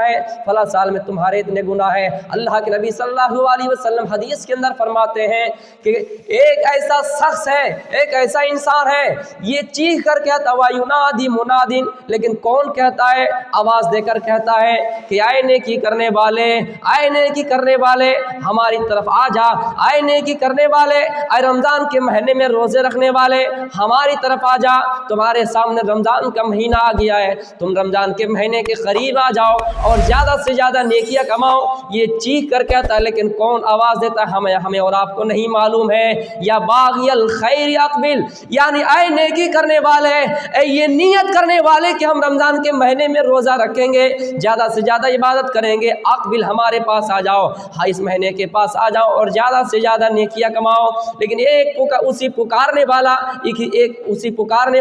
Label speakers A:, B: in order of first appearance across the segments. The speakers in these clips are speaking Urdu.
A: ہے فلاں سال میں تمہارے اتنے گناہ ہیں۔ اللہ کے نبی صلی اللہ علیہ وسلم حدیث کے اندر فرماتے ہیں کہ ایک ایسا شخص ہے، ایک ایسا انسان ہے، یہ چیخ کر کہتا ہوا ینادی منادن، لیکن کون کہتا ہے؟ آواز دے کر کہتا ہے کہ آئے نیکی کرنے والے، آئے نیکی کرنے والے ہماری طرف آ جا، آئے نیکی کرنے والے، آئے رمضان کے مہینے میں روزے رکھنے والے ہماری طرف آ جا، تمہارے سامنے رمضان کا مہینہ آ گیا ہے، تم رمضان کے مہینے کے قریب آ جاؤ اور زیادہ سے زیادہ نیکیاں کماؤ۔ یہ چیخ کر کہتا ہے، لیکن کون آواز دیتا ہے؟ ہمیں اور آپ کو نہیں معلوم ہے۔ یا باغی الخیر اقبل، یعنی اے نیکی کرنے والے، اے یہ نیت کرنے والے کہ ہم رمضان کے مہینے میں روزہ رکھیں گے، زیادہ سے زیادہ عبادت کریں گے، اقبل ہمارے پاس آ جاؤ، ہاں اس مہینے کے پاس آ جاؤ اور زیادہ سے زیادہ نیکیاں کماؤ۔ لیکن اسی پکارنے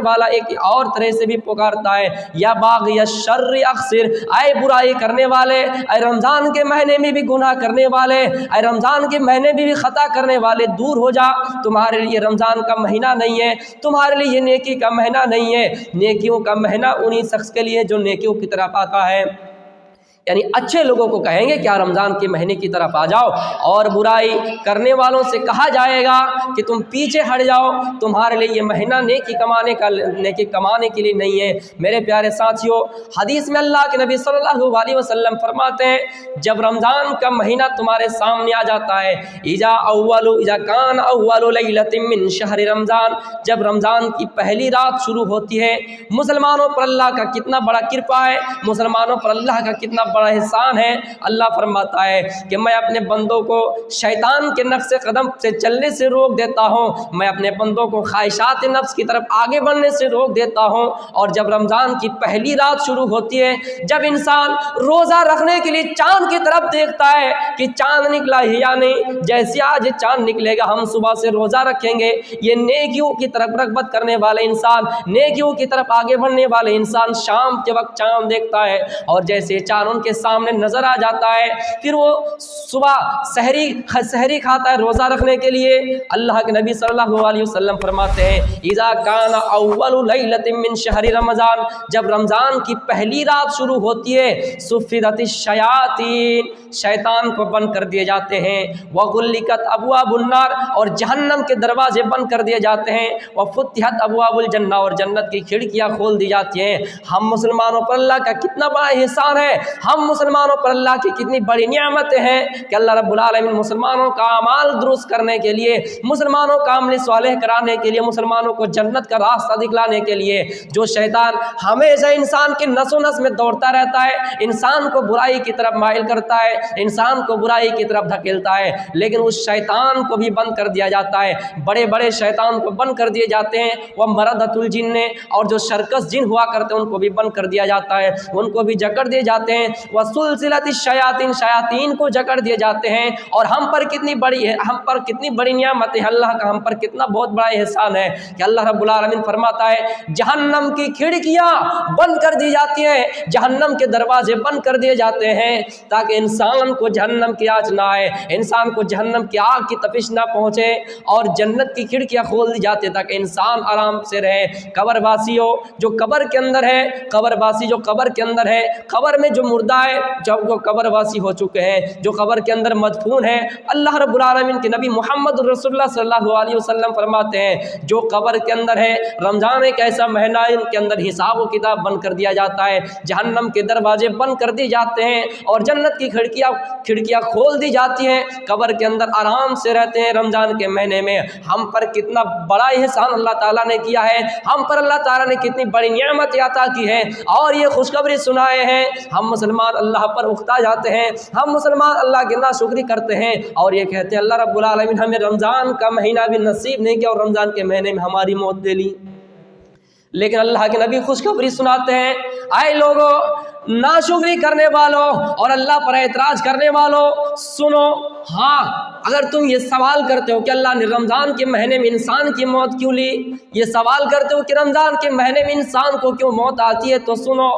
A: والا ایک اور طرح سے بھی پکارتا ہے، یا باغی الشر اقصر، اے برائی کرنے والے، اے رمضان کے مہینے میں بھی گناہ کرنے والے، اے رمضان کے مہینے میں بھی خطا کرنے والے، دور ہو جا، تمہارے لیے رمضان کا مہینہ نہیں ہے، تمہارے لیے یہ نیکی کا مہینہ نہیں ہے۔ نیکیوں کا مہینہ انہی شخص کے لیے جو نیکیوں کی طرف آتا ہے، یعنی اچھے لوگوں کو کہیں گے کیا رمضان کے مہینے کی طرف آ جاؤ، اور برائی کرنے والوں سے کہا جائے گا کہ تم پیچھے ہٹ جاؤ، تمہارے لیے یہ مہینہ نیکی کمانے کے لیے نہیں ہے۔ میرے پیارے ساتھیوں، حدیث میں اللہ کے نبی صلی اللہ علیہ وسلم فرماتے ہیں جب رمضان کا مہینہ تمہارے سامنے آ جاتا ہے، اذا کان اول لیلۃ من شہر رمضان، جب رمضان کی پہلی رات شروع ہوتی ہے، مسلمانوں پر اللہ کا کتنا بڑا کرپا ہے، مسلمانوں پر اللہ کا کتنا بڑا احسان ہے۔ اللہ فرماتا ہے کہ میں اپنے بندوں کو شیطان کے نقش قدم سے چلنے سے روک دیتا ہوں، میں اپنے بندوں کو خواہشات نفس کی طرف آگے بڑھنے سے روک دیتا ہوں۔ اور جب رمضان کی پہلی رات شروع ہوتی ہے، جب انسان روزہ رکھنے کے لیے چاند کی طرف دیکھتا ہے کہ چاند نکلا ہے یا نہیں، جیسے آج چاند نکلے گا ہم صبح سے روزہ رکھیں گے، یہ نیکیوں کی طرف رغبت کرنے والے انسان، نیکیوں کی طرف آگے بڑھنے والے انسان شام کے وقت چاند دیکھتا ہے، اور جیسے چاند ان کے سامنے نظر آ جاتا ہے، پھر وہ صبح سحری کھاتا ہے روزہ رکھنے کے لیے۔ اللہ کے نبی صلی اللہ علیہ وسلم فرماتے ہیں اذا کان اول لیلۃ من شہر رمضان، جب رمضان کی پہلی رات شروع ہوتی ہے، صفدت الشیاطین، شیطان کو بند کر دیے جاتے ہیں، وغلقت ابواب النار، اور جہنم کے دروازے بند کر دیے جاتے ہیں، وفتحت ابواب الجنہ، اور جنت کی کھڑکیاں کھول دی جاتی ہیں۔ ہم مسلمانوں پر اللہ کا کتنا بڑا احسان ہے، ہم مسلمانوں پر اللہ کی کتنی بڑی نعمتیں ہیں کہ اللہ رب العالمین مسلمانوں کا اعمال درست کرنے کے لیے، مسلمانوں کا عمل صالح کرانے کے لیے، مسلمانوں کو جنت کا راستہ دکھلانے کے لیے، جو شیطان ہمیشہ انسان کے نس و نس میں دوڑتا رہتا ہے، انسان کو برائی کی طرف مائل کرتا ہے، انسان کو برائی کی طرف دھکیلتا ہے، لیکن اس شیطان کو بھی بند کر دیا جاتا ہے، بڑے بڑے شیطان کو بند کر دیے جاتے ہیں، وہ مردۃ الجن، اور جو شرکس جن ہوا کرتے ہیں ان کو بھی بند کر دیا جاتا ہے، ان کو بھی جکڑ دیے جاتے ہیں، وسلسلۃ الشیاطین، شیاطین کو جکڑ دیے جاتے ہیں۔ اور ہم پر کتنی بڑی نعمت ہے، اللہ کا ہم پر کتنا بہت بڑا احسان ہے کہ اللہ رب العالمین فرماتا ہے جہنم کی کھڑکیاں بند کر دی جاتی ہیں، جہنم کے دروازے بند کر دیے جاتے ہیں، تاکہ انسان کو جہنم کی آنچ نہ آئے، انسان کو جہنم کی آگ کی تپش نہ پہنچے، اور جنت کی کھڑکیاں کھول دی جاتی ہیں تاکہ انسان آرام سے رہے۔ قبر واسیوں جو قبر کے اندر ہے، قبر واسی جو قبر کے اندر ہے، قبر میں جو مردہ ہے، جب وہ قبر واسی ہو چکے ہیں، جو قبر کے اندر مدفون ہے، اللہ رب العالمین کے نبی محمد رسول اللہ صلی اللہ علیہ وسلم فرماتے ہیں جو قبر کے اندر ہے، رمضان ایک ایسا مہینہ ہے ان کے اندر حساب و کتاب بند کر دیا جاتا ہے، جہنم کے دروازے بند کر دی جاتے ہیں، اور جنت کی کھڑکیاں کھول دی جاتی ہیں، قبر کے اندر آرام سے رہتے ہیں رمضان کے مہینے میں۔ ہم پر کتنا بڑا احسان اللہ تعالیٰ نے کیا ہے، ہم پر اللہ تعالیٰ نے کتنی بڑی نعمت عطا کی ہے، اور یہ خوشخبری سنائے ہیں۔ ہم مسلمان اللہ پر اکتا جاتے ہیں، ہم مسلمان اللہ کی ناشکری کرتے ہیں، اور یہ کہتے ہیں اللہ رب العالمین ہمیں رمضان کا مہینہ بھی نصیب نہیں کیا، اور رمضان کے مہینے میں ہماری موت دے لی۔ لیکن اللہ کے نبی خوشخبری سناتے ہیں، اے لوگو، ناشکری کرنے والوں اور اللہ پر اعتراض کرنے والوں، سنو، ہاں اگر تم یہ سوال کرتے ہو کہ اللہ نے رمضان کے مہینے میں انسان کی موت کیوں لی، یہ سوال کرتے ہو کہ رمضان کے مہینے میں انسان کو کیوں موت آتی ہے، تو سنو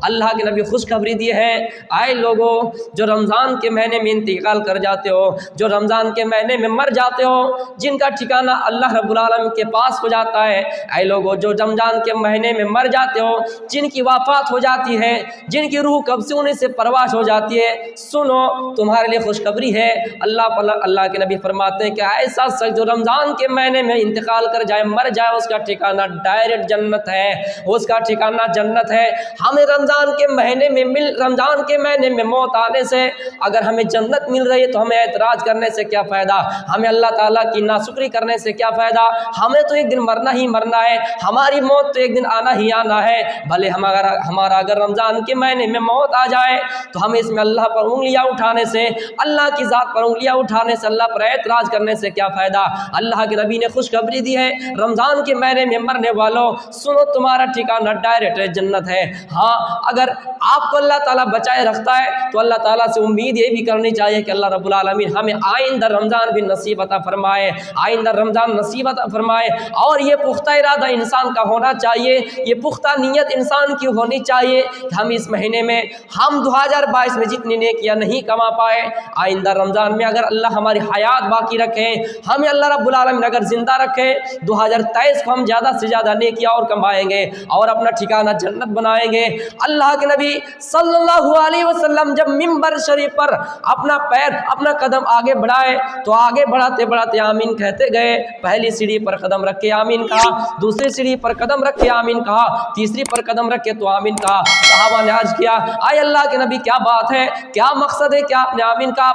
A: اللہ کے نبی خوشخبری دی ہے، آئے لوگوں جو رمضان کے مہینے میں انتقال کر جاتے ہو، جو رمضان کے مہینے میں مر جاتے ہو، جن کا ٹھکانہ اللہ رب العالمین کے پاس ہو جاتا ہے، اے لوگوں جو رمضان کے مہینے میں مر جاتے ہو، جن کی وفات ہو جاتی ہے، جن کی روح قبض سے ہونے سے پرواز ہو جاتی ہے، سنو تمہارے لیے خوشخبری ہے۔ اللہ کے نبی فرماتے ہیں کہ ایسا شخص جو رمضان کے مہینے میں انتقال کر جائے، مر جائے، اس کا ٹھکانہ ڈائریکٹ جنت ہے، اس کا ٹھکانہ جنت ہے۔ ہمیں رمضان کے مہینے میں موت آنے سے اگر ہمیں جنت مل رہی ہے تو ہمیں اعتراض کرنے سے کیا فائدہ، ہمیں اللہ تعالیٰ کی ناشکری کرنے سے کیا فائدہ، ہمیں تو ایک دن مرنا ہی مرنا ہے، ہماری موت تو ایک دن آنا ہی آنا ہے، بھلے ہمارا اگر رمضان کے مہینے میں موت آ جائے تو ہمیں اس میں اللہ پر انگلیاں اٹھانے سے، اللہ کی ذات پر انگلیاں اٹھانے سے، اللہ پر اعتراض کرنے سے کیا فائدہ۔ اللہ کے نبی نے خوشخبری دی ہے، رمضان کے مہینے میں مرنے والوں سنو تمہارا ٹھکانہ ڈائریکٹ جنت ہے۔ ہاں اگر آپ کو اللہ تعالیٰ بچائے رکھتا ہے تو اللہ تعالیٰ سے امید یہ بھی کرنی چاہیے کہ اللہ رب العالمین ہمیں آئندہ رمضان بھی نصیب عطا فرمائے، آئندہ رمضان نصیب عطا فرمائے۔ اور یہ پختہ ارادہ انسان کا ہونا چاہیے، یہ پختہ نیت انسان کی ہونی چاہیے کہ ہم اس مہینے میں، ہم 2022 میں جتنی نیکیاں نہیں کما پائے، آئندہ رمضان میں اگر اللہ ہماری حیات باقی رکھے، ہمیں اللہ رب العالمین اگر زندہ رکھے، 2023 کو ہم زیادہ سے زیادہ نیکیاں اور کمائیں گے اور اپنا ٹھکانہ جنت بنائیں گے۔ اللہ کے نبی صلی اللہ علیہ وسلم جب منبر شریف پر اپنا قدم آگے بڑھائے تو آگے بڑھاتے بڑھاتے آمین کہتے گئے، پہلی سیڑھی پر قدم رکھ کے آمین کہا، دوسری سیڑھی پر قدم رکھ کے آمین کہا، تیسری پر قدم رکھ کے تو آمین کہا۔ صحابہ نے عرض کیا، آئے اللہ کے نبی کیا بات ہے، کیا مقصد ہے، کیا آپ نے آمین کہا،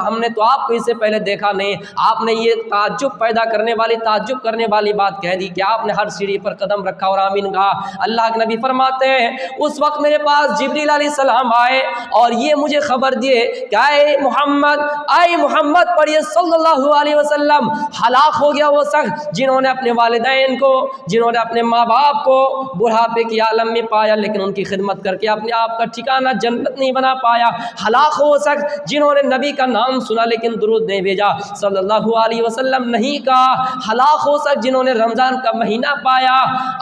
A: ہم نے تو آپ کو اس سے پہلے دیکھا نہیں، آپ نے یہ تعجب کرنے والی بات کہہ دی کہ آپ نے ہر سیڑھی پر قدم رکھا اور آمین کہا۔ اللہ کے نبی فرماتے ہیں اس وقت میرے پاس جبریل علیہ السلام آئے اور یہ مجھے خبر دیے کہ اے محمد پڑھیے صلی اللہ علیہ وسلم، ہلاک ہو گیا وہ شخص جنہوں نے اپنے والدین کو، جنہوں نے اپنے ماں باپ کو بڑھاپے کی عالم میں پایا لیکن ان کی خدمت کر کے اپنے آپ کا ٹھکانہ جنت نہیں بنا پایا، ہلاک ہو وہ شخص جنہوں نے نبی کا نام سنا لیکن درود نہیں بھیجا، صلی اللہ علیہ وسلم نہیں کہا، ہلاک ہو شخص جنہوں نے رمضان کا مہینہ پایا۔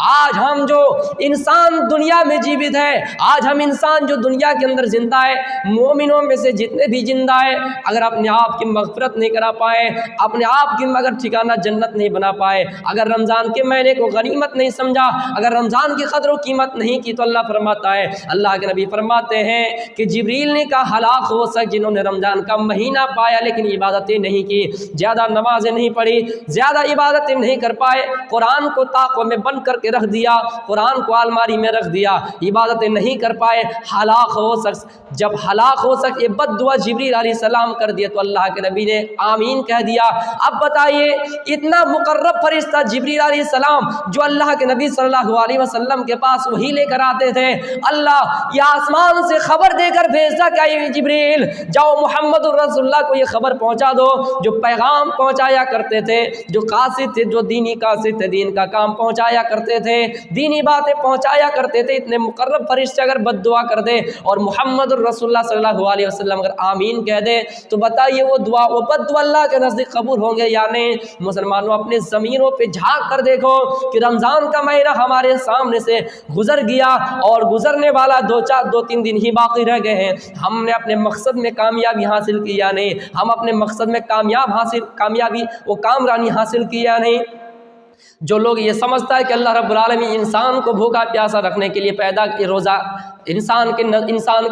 A: آج ہم جو انسان دنیا میں جیوت ہے، آج ہم انسان جو دنیا کے اندر زندہ ہے، مومنوں میں سے جتنے بھی زندہ ہے، اگر اپنے آپ کی مغفرت نہیں کرا پائے، اپنے آپ کی اگر ٹھکانہ جنت نہیں بنا پائے، اگر رمضان کے مہینے کو غنیمت نہیں سمجھا، اگر رمضان کی قدر و قیمت نہیں کی، تو اللہ فرماتا ہے، اللہ کے نبی فرماتے ہیں کہ جبریل نے کہا ہلاک ہو سک جنہوں نے رمضان کا مہینہ پایا لیکن عبادتیں نہیں کی، زیادہ نمازیں نہیں پڑھی، زیادہ عبادتیں نہیں کر پائے، قرآن کو طاقوں میں بند کر کے رکھ دیا، قرآن کو الماری میں رکھ دیا، عبادتیں نہیں کر پائے، ہلاک ہو سک۔ جب ہلاک ہو سک یہ بد دعا جبریل علیہ السلام کر دیا تو اللہ کے نبی نے آمین کہہ دیا۔ اب بتائیے اتنا مقرب فرشتہ جبریل علیہ السلام جو اللہ کے نبی صلی اللہ علیہ وسلم کے پاس وہی لے کر آتے تھے، اللہ یہ آسمان سے خبر دے کر بھیجتا کہ اے جبریل جاؤ محمد الرسول اللہ کو یہ خبر پہنچا دو، جو پیغام پہنچایا کرتے تھے، جو قاصد تھے، جو دینی قاصد تھے، دین کا کام پہنچایا کرتے تھے، دینی باتیں پہنچایا کرتے تھے، اتنے مقرب فرشتے اگر بد دعا کر دے اور محمد الرسول اللہ صلی اللہ علیہ وسلم اگر آمین کہہ دے تو بتائیے وہ دعا، وہ بد دعا اللہ کے نزدیک قبول ہوں گے یا نہیں؟ مسلمانوں اپنے ضمیروں پہ جھانک کر دیکھو کہ رمضان کا مہینہ ہمارے سامنے سے گزر گیا اور گزرنے والا دو تین دن ہی باقی رہ گئے ہیں، ہم نے اپنے مقصد میں کامیابی حاصل کی یا نہیں؟ ہم اپنے مقصد میں کامیابی وہ کامرانی حاصل کی یا نہیں؟ جو لوگ یہ سمجھتا ہے کہ اللہ رب العالمین انسان کو بھوکا پیاسا رکھنے کے لیے پیدا کیا روزہ، انسان کے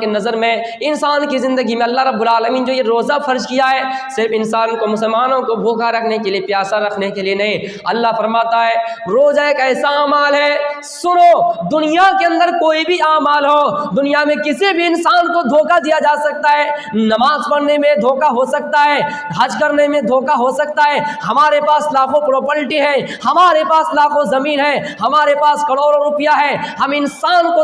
A: نظر میں، انسان کی زندگی میں اللہ رب العالمین جو یہ روزہ فرض کیا ہے صرف انسان کو، مسلمانوں کو بھوکا رکھنے کے لیے، پیاسا رکھنے کے لیے نہیں۔ اللہ فرماتا ہے روزہ ایک ایسا اعمال ہے، سنو دنیا کے اندر کوئی بھی اعمال ہو، دنیا میں کسی بھی انسان کو دھوکا دیا جا سکتا ہے، نماز پڑھنے میں دھوکا ہو سکتا ہے، حج کرنے میں دھوکا ہو سکتا ہے، ہمارے پاس لاکھوں پراپرٹی ہے، ہمارے پاس لاکھوں زمین ہے، ہمارے پاس کروڑوں روپیہ ہے، ہم انسان کو